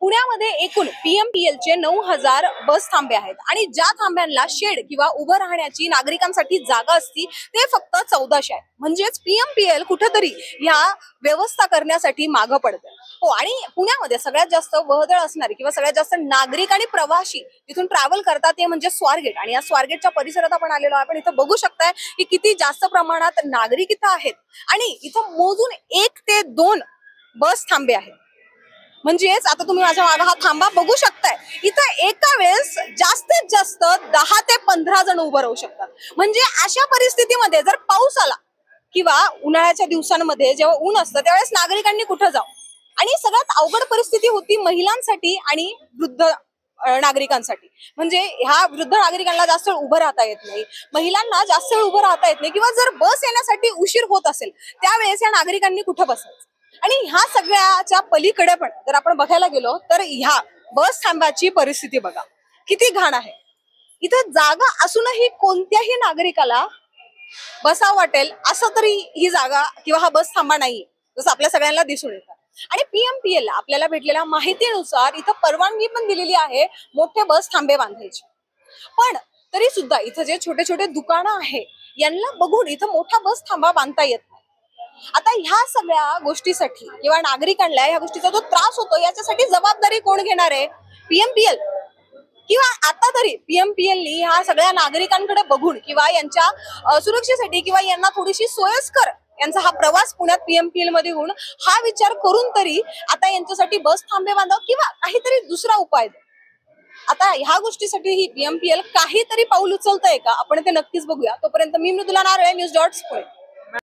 पुण्यामध्ये एकूण पीएमपीएल चे 9,000 बस थांबे आहेत आणि ज्या थांब्यांना शेड किंवा उभं राहण्याची नागरिकांसाठी जागा असती ते फक्त 1400 आहे. म्हणजेच पीएमपीएल कुठेतरी या व्यवस्था करण्यासाठी मागं पडते. हो, आणि पुण्यामध्ये सगळ्यात जास्त वर्दळ असणारी किंवा सगळ्यात जास्त नागरिक आणि प्रवासी तिथून ट्रॅव्हल करतात ते म्हणजे स्वारगेट. आणि या स्वारगेटच्या परिसरात आपण आलेलो आहे. आपण इथं बघू शकताय की किती जास्त प्रमाणात नागरिक इथं आहेत आणि इथं मोजून 1 ते 2 बस थांबे आहेत. म्हणजेच आता तुम्ही माझ्या मागे हा थांबा बघू शकताय, इथं एका वेळेस जास्तीत जास्त 10 ते 15 जण उभं राहू शकतात. म्हणजे अशा परिस्थितीमध्ये जर पाऊस आला किंवा उन्हाळ्याच्या दिवसांमध्ये जेव्हा ऊन असतं त्यावेळेस नागरिकांनी कुठं जाऊ. आणि सगळ्यात अवघड परिस्थिती होती महिलांसाठी आणि वृद्ध नागरिकांसाठी. म्हणजे ह्या वृद्ध नागरिकांना जास्त वेळ उभं राहता येत नाही, महिलांना जास्त वेळ उभं राहता येत नाही किंवा जर बस येण्यासाठी उशीर होत असेल त्यावेळेस या नागरिकांनी कुठं बसायचं. आणि ह्या सगळ्याच्या पलीकडे पण जर आपण बघायला गेलो तर ह्या बस थांब्याची परिस्थिती बघा किती घाण आहे. इथं जागा असूनही कोणत्याही नागरिकाला बसावं वाटेल असं तरी ही जागा किंवा हा बस थांबा नाहीये, जसं आपल्या सगळ्यांना दिसून येतं. आणि पीएमपीएल आपल्याला भेटलेल्या माहितीनुसार इथं परवानगी पण दिलेली आहे मोठे बस थांबे बांधायची. पण तरी सुद्धा इथं जे छोटे छोटे दुकानं आहे यांना बघून इथं मोठा बस थांबा बांधता येत नाही. आता ह्या सगळ्या गोष्टीसाठी किंवा नागरिकांना ह्या गोष्टीचा जो त्रास होतो याच्यासाठी जबाबदारी कोण घेणार आहे? पीएमपीएल. किंवा आता तरी पीएमपीएलनी ह्या सगळ्या नागरिकांकडे बघून किंवा यांच्या सुरक्षेसाठी किंवा यांना थोडीशी सोयीस्कर यांचा हा प्रवास पुण्यात पीएमपीएल मध्ये होऊन हा विचार करून तरी आता यांच्यासाठी बस थांबे बांधाव किंवा काहीतरी दुसरा उपाय द्या. आता ह्या गोष्टीसाठी ही पीएमपीएल काहीतरी पाऊल उचलतंय का आपण ते नक्कीच बघूया. तोपर्यंत मी मृदुला नारळे, न्यूज डॉट्स पुणे.